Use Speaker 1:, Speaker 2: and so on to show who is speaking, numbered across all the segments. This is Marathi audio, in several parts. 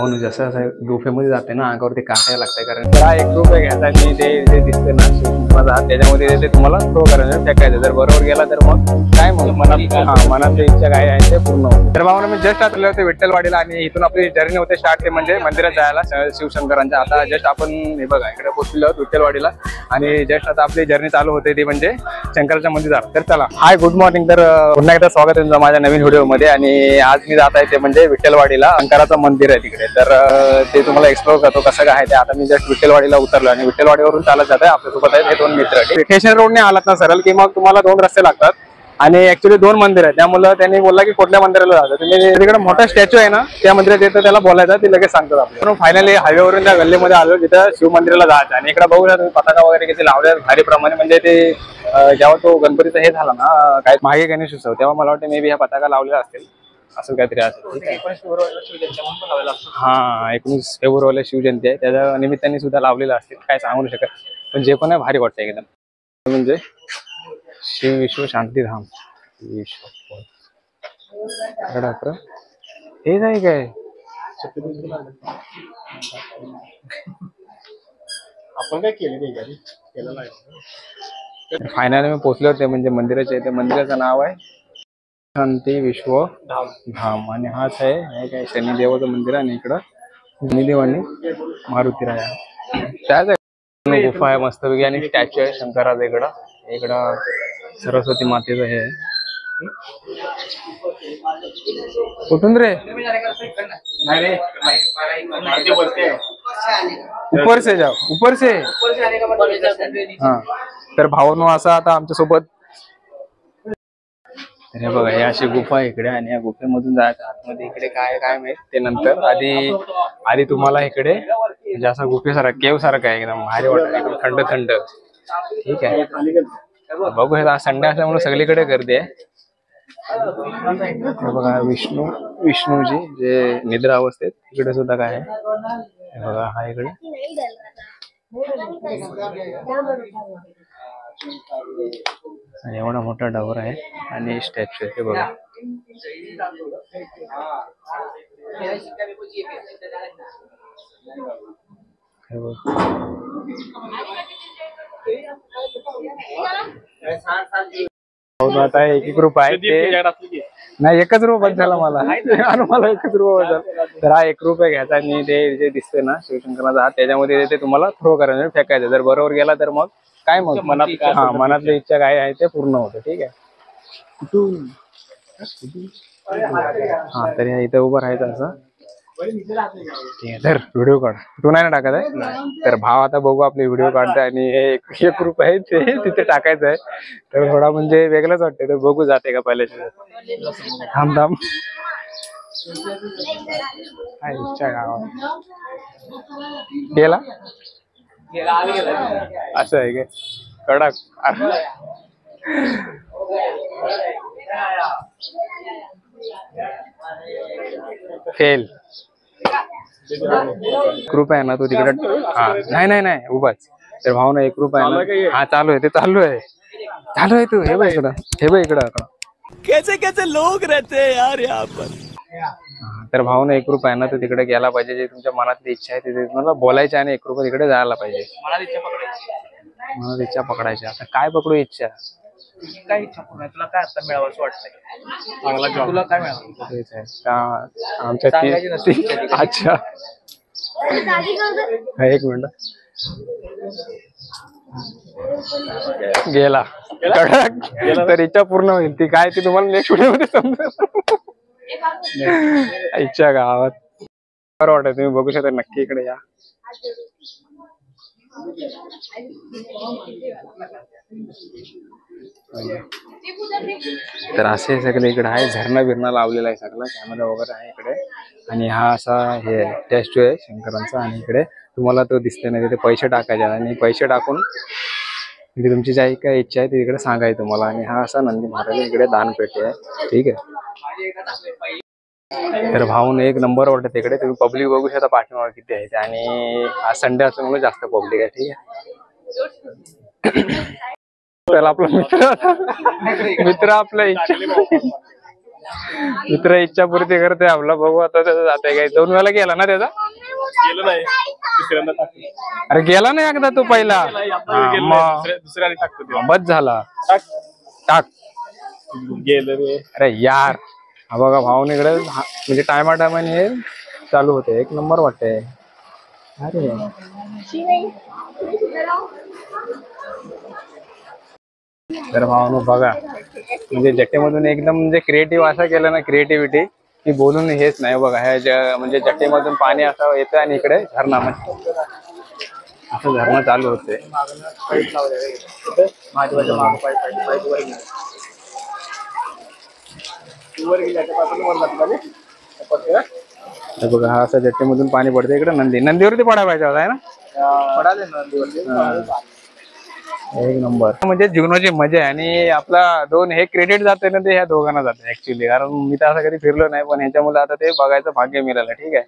Speaker 1: भाऊन जसं असं गुफेमध्ये जाते ना अंगावरती काटायला लागतंय, कारण त्याला 1 रुपया घ्यायचा आणि ते जे दिसते ना माझा त्याच्यामध्ये ते तुम्हाला थ्रो करायचं फेकायचं. जर बरोबर गेला तर मग काय मग मनातली इच्छा काय आहे ते पूर्ण होते. तर भाऊन मी जस्ट आलेलो होते विठ्ठलवाडीला आणि इथून आपली जर्नी होते स्टार्ट, ते म्हणजे मंदिरात जायला शिवशंकरांच्या. आता जस्ट आपण हे बघा इकडे पोहोचलो आहोत विठ्ठलवाडीला आणि जस्ट आता आपली जर्नी चालू होते ती म्हणजे शंकराच्या मंदिरात. तर चला, हाय गुड मॉर्निंग. तर पुन्हा एकदा स्वागत आहे तुमचं माझ्या नवीन व्हिडिओ मध्ये. आणि आज मी जात आहे ते म्हणजे विठ्ठलवाडीला, शंकराचं मंदिर आहे तिकडे. तर ते तुम्हाला एक्सप्लोर करतो कसं काय आहे ते. आता मी जस्ट विठ्ठलवाडीला उतरलो आणि विठ्ठलवाडीवरून चालत जात आहे. आपल्यासोबत आहेत हे 2 मित्र. स्टेशन रोडने आलात ना सरळ की मग तुम्हाला 2 रस्ते लागतात आणि ऍक्च्युली 2 मंदिर आहेत. त्यामुळे त्यांनी बोलला की कुठल्या मंदिराला जायचं. तुम्ही तिकडे मोठा स्टॅच्यू आहे ना त्या मंदिरात येतं, त्याला बोलायचं, ते लगेच सांगतात आपल्याला. फायनली हायवेवरून त्या गल्लीमध्ये आलो जिथं शिव मंदिराला जायचं. आणि इकडे बघूया तुम्ही पताका वगैरे किती लावले भारी प्रमाणे. म्हणजे ते जेव्हा तो गणपतीचा हे झाला ना काय मागे गणेश उत्सव, तेव्हा मला वाटतं मे बी ह्या पताका लावलेला असतील, असं काहीतरी असेल. 19 फेब्रुवारीला शिवजयंती आहे, त्याच्या निमित्ताने सुद्धा लावलेलं असतील, काय सांगू शकत. पण जे पण आहे भारी वाटतं एकदम. म्हणजे शिव विश्व शांतीधाम हे नाही काय
Speaker 2: आपण काय केलं नाही.
Speaker 1: फायनली मी पोहोचले होते म्हणजे मंदिराच्या इथे. मंदिराचं नाव आहे शांती विश्व धाम आणि हाच आहे काय शनिदेवाचं मंदिर. आणि इकडं शनिदेव आणि मारुती राया त्याच गुफा आहे मस्तपैकी आणि स्टॅच्यू आहे शंकराचा. इकडं सरस्वती मातेचं हे आहे. कुठून रे? ऊपर से जाओ, ऊपर से. हा, तर भावांनो असं आता आमच्या सोबत. तर हे बघा, हे अशी गुफा आहे इकडे आणि या गुफेमधून जायचं आतमध्ये. इकडे काय काय माहित ते नंतर. आधी तुम्हाला इकडे म्हणजे असा गुफेसारखा केव सारखा आहे, एकदम भारी वाटत, एकदम थंड थंड. ठीक आहे, बघू. हे संडे असल्यामुळे सगळीकडे गर्दी आहे. हे बघा विष्णूजी जे निद्रा अवस्थेत इकडे सुद्धा काय आहे. हे बघा हा इकडे आणि एवढा मोठा डवर आहे आणि स्टॅच्यू आहे. हे बघा आता एक रूप आहे ते नाही, एकच रूप बस झाला मला. मला एकच रूप बस झाला. तर हा 1 रुपया घ्यायचा आणि ते जे दिसते ना शिवशंकराचा हात, त्याच्यामध्ये ते तुम्हाला थ्रो करायचं, फेकायचं. जर बरोबर गेला तर मग काय मग मनातली इच्छा काय आहे ते पूर्ण होतं. ठीक आहे. हा, तर इथं उभं राहायचं असं. ठीक आहे, तर व्हिडिओ काढ. तू नाही ना टाकत आहे? तर भाव आता बघू आपले व्हिडिओ काढताय आणि हे 1 रुपया आहे ते तिथे टाकायचं आहे. तर थोडा म्हणजे वेगळंच वाटतंय. तर बघू जाते का पहिल्याच्या. थांब काय इच्छा गावात गेला असं आहे काय कडक. फेल. 1 रुपया ना तू तिकडे. हा नाही उभाच. तर भाऊ ना 1 रुपया ना. हा चालू आहे, ते चालू आहे तू. हे बघ इकडं
Speaker 2: कैसे लोग रहते हैं यार यहाँ पर.
Speaker 1: तर भाऊ ना 1 रुपया ना तू तिकडे गेला पाहिजे. जे तुमच्या मनातली इच्छा आहे तिथे तुम्हाला बोलायची आणि 1 रुपया तिकडे जायला पाहिजे. मला इच्छा पकडायची. आता काय पकडू इच्छा?
Speaker 2: काय इच्छा पूर्ण तुला काय आता मिळावं असं वाटतंय? तुला काय मिळावं
Speaker 1: तेच आहे का आमच्या. अच्छा, 1 मिनिट. गेला तर इच्छा पूर्ण होईल. ती काय ती तुम्हाला नेक्स्ट व्हिडिओ मध्ये समजेल. इच्छा गावात बरं वाटत. तुम्ही बघू शकता नक्की इकडे या. तर असे सगळे इकडे आहे. झरणा बिरणा लावलेला आहे सगळं, कॅमेरा वगैरे आहे इकडे. आणि हा असा हे स्टॅच्यू आहे शंकरांचा. आणि इकडे तुम्हाला तो दिसते ना तिथे पैसे टाकायचे आणि पैसे टाकून म्हणजे तुमची जी काय इच्छा आहे ती तिकडे सांगायची तुम्हाला. आणि हा असा नंदी महाराज इकडे दानपेटी आहे. ठीक आहे. तर भाऊन 1 नंबर वाटत तिकडे. तुम्ही पब्लिक बघू शकता पाठीमागे किती आहे. आणि आज संडे असल्यामुळे जास्त पब्लिक आहे. ठीक आहे. त्याला आपला मित्र आपल्या इच्छा मित्र इच्छापूर्ती करते आपला, बघू आता त्याचं जाते काय. 2 वेळा गेला ना त्याचा?
Speaker 2: गेलं नाही, तिसऱ्यांदा टाकलं.
Speaker 1: अरे गेला नाही एकदा तू पहिला?
Speaker 2: दुसऱ्याने टाकतो ते.
Speaker 1: बस झाला,
Speaker 2: टाक.
Speaker 1: टाक.
Speaker 2: गेलं रे.
Speaker 1: अरे यार, हा बघा भाऊन इकडे म्हणजे टायमाने हे चालू होते. एक नंबर वाटते. अरे तर भाऊ बघा, म्हणजे जट्टेमधून एकदम म्हणजे क्रिएटिव्ह असं केलं ना, क्रिएटिव्हिटी की बोलून हेच नाही. बघा ह्या म्हणजे जट्टेमधून पाणी असं येतं आणि इकडे झरणा म्हणजे असं झरणा चालू होते. बघा हा असं जट्टेमधून पाणी पडतं इकडे. नंदीवरती पडायला पाहिजे होता, आहे ना? एक नंबर. म्हणजे जीवनाची मजा आहे. आणि आपला हे क्रेडिट जाते ना, ते ह्या दोघांना जाते ऍक्च्युली. कारण मी तर असं कधी फिरलो नाही, पण ह्याच्यामुळे आता ते बघायचं भाग्य मिळालं. ठीक आहे,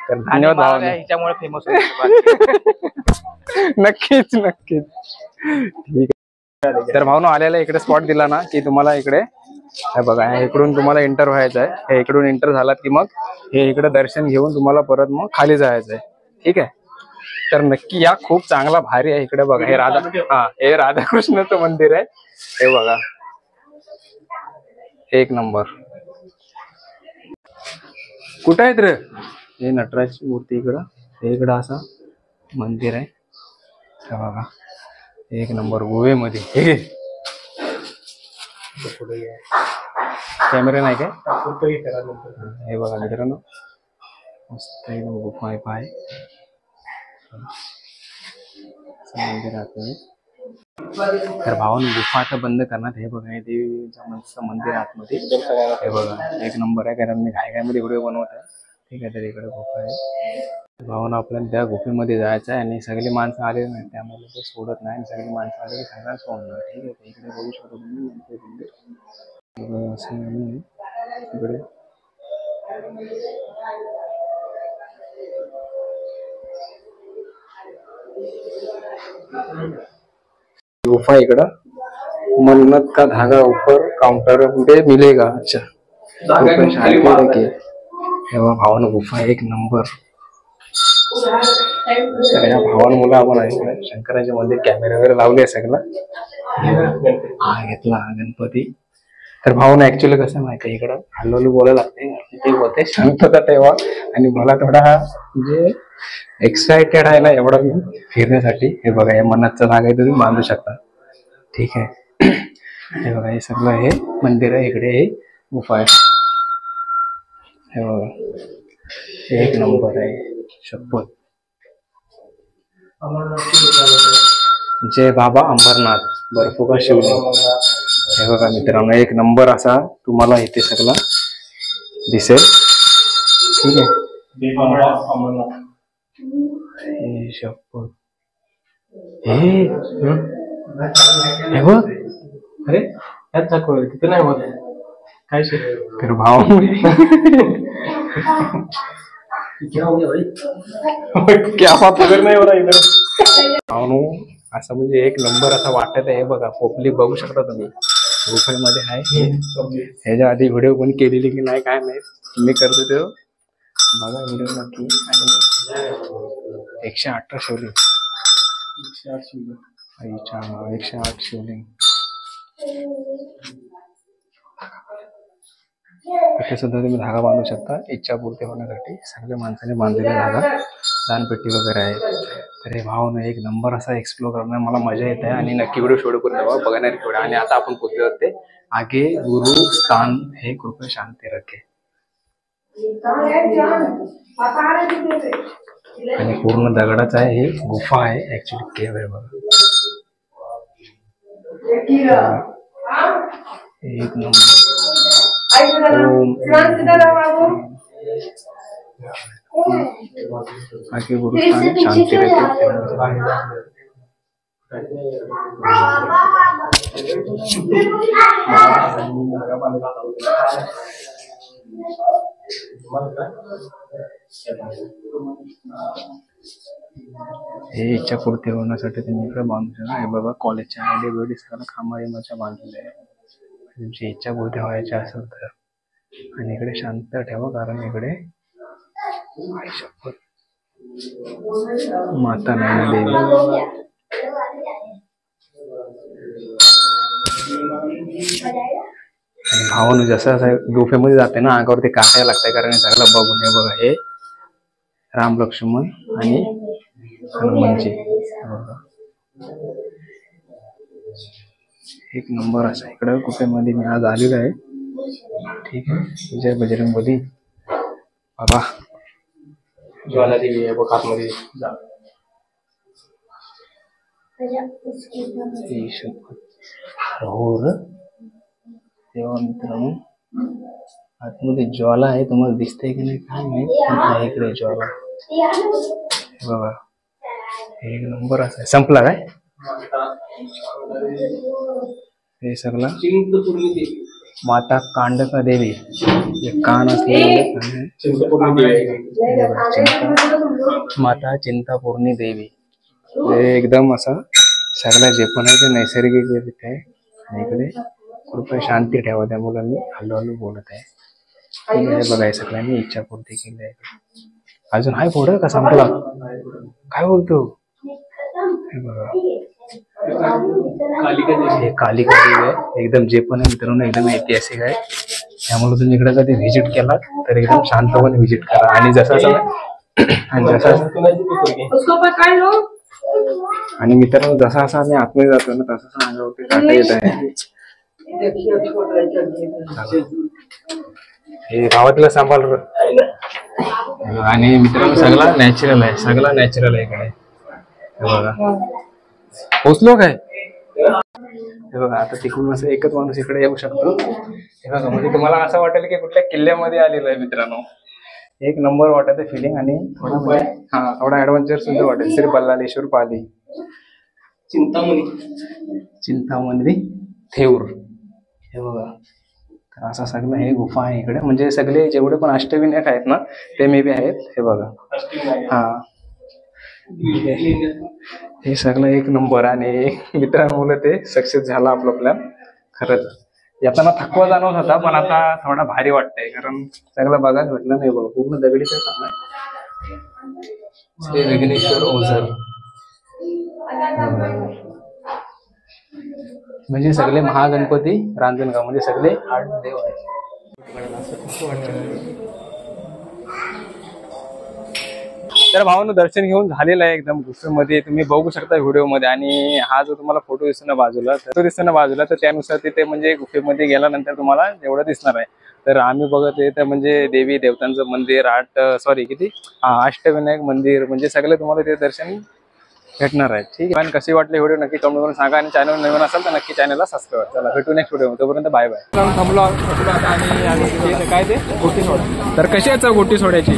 Speaker 1: तर धन्यवाद भावना.
Speaker 2: ह्याच्यामुळे फेमस
Speaker 1: नक्कीच नक्कीच. ठीक आहे, तर भावना आलेला इकडे स्पॉट दिला ना की तुम्हाला इकडे हे बघा, इकडून तुम्हाला एंटर व्हायचं आहे. हे इकडून एंटर झालात की मग हे इकडे दर्शन घेऊन तुम्हाला परत मग खाली जायचं आहे. ठीक आहे, तर नक्की या, खूप चांगला भारी आहे. इकडे बघा हे हे राधाकृष्णाचं मंदिर आहे. हे बघा एक नंबर. कुठं आहेत रे? हे नटराजची मूर्ती इकडं, हे इकडं असं मंदिर आहे. हे बघा एक नंबर गुहेमध्ये. कॅमेरा नाही काय? हे बघा मित्रांनो, मस्त एकदम गुफा आहे. तर भावानं गुफा आता बंद करणार. हे बघा हे देवीचं मस्त मंदिर आतमध्ये. हे बघा एक नंबर आहे, कारण मी घाईमध्ये व्हिडिओ बनवत आहे. ठीक आहे, तर इकडे गुफा आहे. भावानं आपल्याला त्या गुफेमध्ये जायचं आहे. आणि सगळी माणसं आलेली नाही, त्यामुळे ते सोडत नाही. आणि सगळी माणसं आलेली सगळ्यांना सोडणार. ठीक आहे, इकडे बघू शकतो तुम्ही असं इकडे. गुफा इकडं. मन्नत का धागा ऊपर काउंटर पे मिलेगा. अच्छा, भावानं गुफा एक नंबर. या भावानं मुलं आपण आहे शंकराच्या मध्ये कॅमेरा वगैरे लावले सगळं. हा घेतला गणपती. तर भावना ऍक्च्युअली कसं माहिती आहे, इकडं हल्लोली बोलायला लागते. ते बोलते शांतता ठेवा. आणि मला थोडा म्हणजे एक्सायटेड आहे ना एवढा मी फिरण्यासाठी. हे बघा हे मन्नतचा धागा आहे, तुम्ही बांधू शकता. ठीक आहे, हे बघा हे सगळं हे मंदिर आहे. इकडे हे गुफा आहे. हे बघा एक नंबर आहे. शपथ. जय बाबा अंबरनाथ बर्फू का शिवलिंग. हे बघा मित्रांनो एक नंबर असा तुम्हाला इथे सगळं दिसेल. ठीक आहे, शपथ. हे बघ, अरे याच दाखवलं तिथे नाही होत काय तर भाव. क्या बात अगर नाही हो रहा इधर. असं म्हणजे एक नंबर असं वाटत आहे. बघा पोपली बघू शकता तुम्ही गुफेमध्ये आहे. ह्याच्या आधी व्हिडिओ कोणी केलेली की नाही काय नाही, मी करतो ते बघा व्हिडिओ नक्की. आणि 108 शिवलिंग. 108 शिवलिंग. इथे सुद्धा तुम्ही धागा बांधू शकता इच्छा पूर्ती होण्यासाठी. सगळ्या माणसाने बांधलेला धागा, दानपेटी वगैरे आहे. तर हे भावनं एक नंबर असा एक्सप्लोर करणार मला मजा येते. आणि नक्की व्हिडिओ शूट करून द्यावा बघणार थोडा. आणि आता आपण पोहोचले होते आगे गुरु स्थान हे कृपया शांती रखे. आणि पूर्ण दगडाच आहे. हे गुफा आहे ऍक्च्युली, केव आहे बघा. एक नंबर. आगे गुरु स्थान शांती रखे. हे इच्छा पूर्ती होण्यासाठी तुम्ही इकडे बांधू शकता. हे बघा कॉलेजच्या आयडी सगळं खांबाच्या बांधलेले आहे. तुमची इच्छा पूर्ती व्हायची असेल तर आणि इकडे शांत ठेवा कारण इकडे आई शपथ माता नैना देवी. आणि भावानं जसं असं गुफेमध्ये जाते ना अंगावरती काटायला लागतंय कारण हे सगळं बघून. हे बघा हे राम लक्ष्मण आणि हनुमानजी. एक नंबर असा इकडं गुफेमध्ये मी आज आलेलो आहे. ठीक आहे. जय बजरंगबली. बाबा
Speaker 2: ज्वाला देवी आहे बघ आतमध्ये जा.
Speaker 1: तेव्हा मित्रांनो आतमध्ये ज्वाला आहे. तुम्हाला दिसतंय की नाही काय माहित. इकडे ज्वाला बघा. एक नंबर असा आहे. संपला काय हे सगळं. माता कांडका देवी कान असलेले माता चिंतापूर्णी देवी. हे एकदम असं सगळं जे पण आहे ते नैसर्गिक आहे. आणि इकडे कृपया शांती ठेवा. त्या मुलांनी हळूहळू बोलत आहे. बघाय सगळ्यांनी इच्छापूर्ती केली आहे. अजून हाय पुढं का संपला काय बोलतो. हे बघा हे कालिका देवी आहे. एकदम जे पण आहे मित्रांनो एकदम ऐतिहासिक आहे. त्यामुळे तुम्ही इकडे कधी व्हिजिट केला तर एकदम शांतपणे व्हिजिट करा. आणि आणि मित्रांनो जसा असा आम्ही आतमध्ये जातो ना तसा अंगावरती काटा येत आहे. हे गावातला सांभाळ. आणि मित्रांनो सगळा नॅचरल आहे. सगळा नॅचरल आहे इकडे. बघा पोचलो काय. हे बघा आता तिकडून असं एकच माणूस इकडे येऊ शकतो. हे बघा म्हणजे तुम्हाला असं वाटेल की कुठल्या किल्ल्यामध्ये आलेलं आहे मित्रांनो. एक नंबर वाटत फिलिंग. आणि थोडा ऍडव्हेंचर सुद्धा वाटेल. श्री बल्लाळेश्वर पाली चिंतामणी थेऊर. हे बघा तर असं सगळं हे गुफा आहे इकडे. म्हणजे सगळे जेवढे पण अष्टविनायक आहेत ना ते मे बी आहेत. हे बघा हा हे सगळं एक नंबर. आणि मित्रांमुळे ते सक्सेस झाला आपला प्लॅन. खरंच येताना थकवा जाणवत होता पण आता थोडा भारी वाटतंय कारण सगळं बघायला भेटलं नाही. बघा पूर्ण दगडीचं काम आहे. श्री विघ्नेश्वर ओझर म्हणजे सगळे महागणपती रांजणगाव म्हणजे सगळे 8 देव आहेत. तर भावांनो दर्शन घेऊन झालेलं आहे एकदम गुफेमध्ये. तुम्ही बघू शकता व्हिडिओमध्ये. आणि हा जो तुम्हाला फोटो दिसतो ना बाजूला तर त्यानुसार तिथे म्हणजे गुफेमध्ये गेल्यानंतर तुम्हाला एवढं दिसणार आहे. तर आम्ही बघत आहे तर म्हणजे देवी देवतांचं मंदिर अष्टविनायक मंदिर म्हणजे सगळे तुम्हाला ते दर्शन भेटणार आहे. ठीक आहे. पण कशी वाटली व्हिडिओ नक्की कमेंट करून सांगा. आणि चॅनल नवीन असेल तर नक्की चॅनलला सबस्क्राईब. चला भेटू नेक्स्ट व्हिडिओ. तोपर्यंत बाय बाय. थांबलो आणि काय ते गोटी सोडा. तर कशी आहे गोटी सोडायची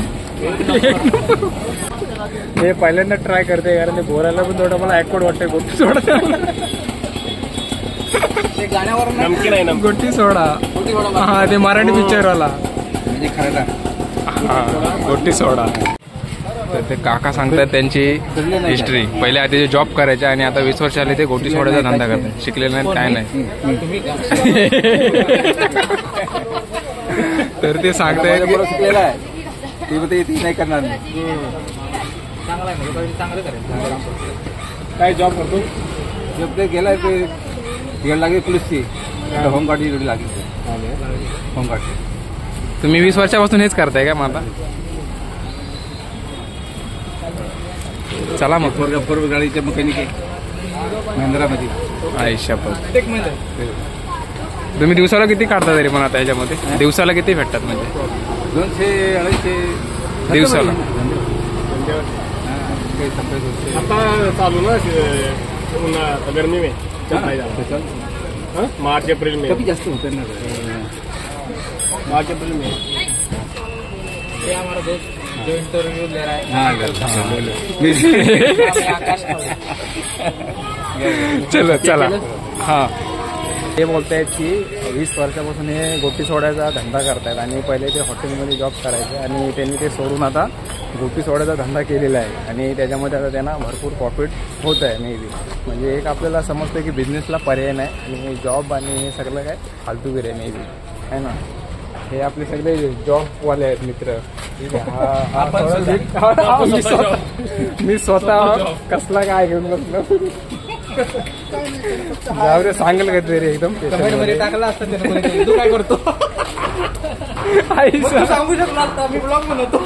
Speaker 1: हे पहिल्यांदा ट्राय करते कारण ते बोलायला पण थोडं मला ऍकवर्ड वाटतंय. गोटी सोडा गोटी सोडा. हा ते मराठी पिक्चर वाला म्हणजे खरं गोटी सोडा. तर ते काका सांगतात त्यांची हिस्ट्री. पहिले आधी जॉब करायचे आणि आता 20 वर्ष आले ते गोटी सोडायचा धंदा करतात. शिकलेले नाही काय नाही. तर ते सांगताय शिकलेला आहे ते नाही करणार. काय जॉब करतो. जॉब ते गेलाय ते तिकडे लागली पोलीसची होमगार्डची ड्युटी लागली. होमगार्ड. तुम्ही 20 वर्षापासून हेच करताय का मग आता. चला मग पूर्व गाडीचे मेकॅनिक आहे महिंद्रामध्ये. आयुष्यात तुम्ही दिवसाला किती काढता तरी पण आता याच्यामध्ये दिवसाला किती भेटतात म्हणजे 200-250 दिवसाला.
Speaker 2: आता चालू ना गर्मी में मार्च अप्रैल में जास्त होते ना. मार्च अप्रैल में ये हमारा दोस्त जो इंटरव्यू ले रहा है.
Speaker 1: चलो चला. हा ते बोलतायत की 20 वर्षापासून हे गोटी सोडायचा धंदा करतायत. आणि पहिले ते हॉटेलमध्ये जॉब करायचे आणि त्यांनी ते सोडून आता गोटी सोडायचा धंदा केलेला आहे. आणि त्याच्यामध्ये आता त्यांना भरपूर प्रॉफिट होत आहे मे बी. म्हणजे एक आपल्याला समजतं की बिझनेसला पर्याय नाही आणि जॉब आणि हे सगळं काय फालतूगिरी आहे मे बी आहे ना. हे आपले सगळे जॉब वाले आहेत मित्र. ठीक आहे.
Speaker 2: आपण
Speaker 1: मी स्वतः कसला काय घेऊन बसलो. जाऊ रे, सांगेल का तरी एकदम
Speaker 2: कमेंट मध्ये टाकला असतं त्यानं कोणीतरी, तू काय करतो
Speaker 1: आई
Speaker 2: सांगू शकला असता, मी ब्लॉग बनवतो.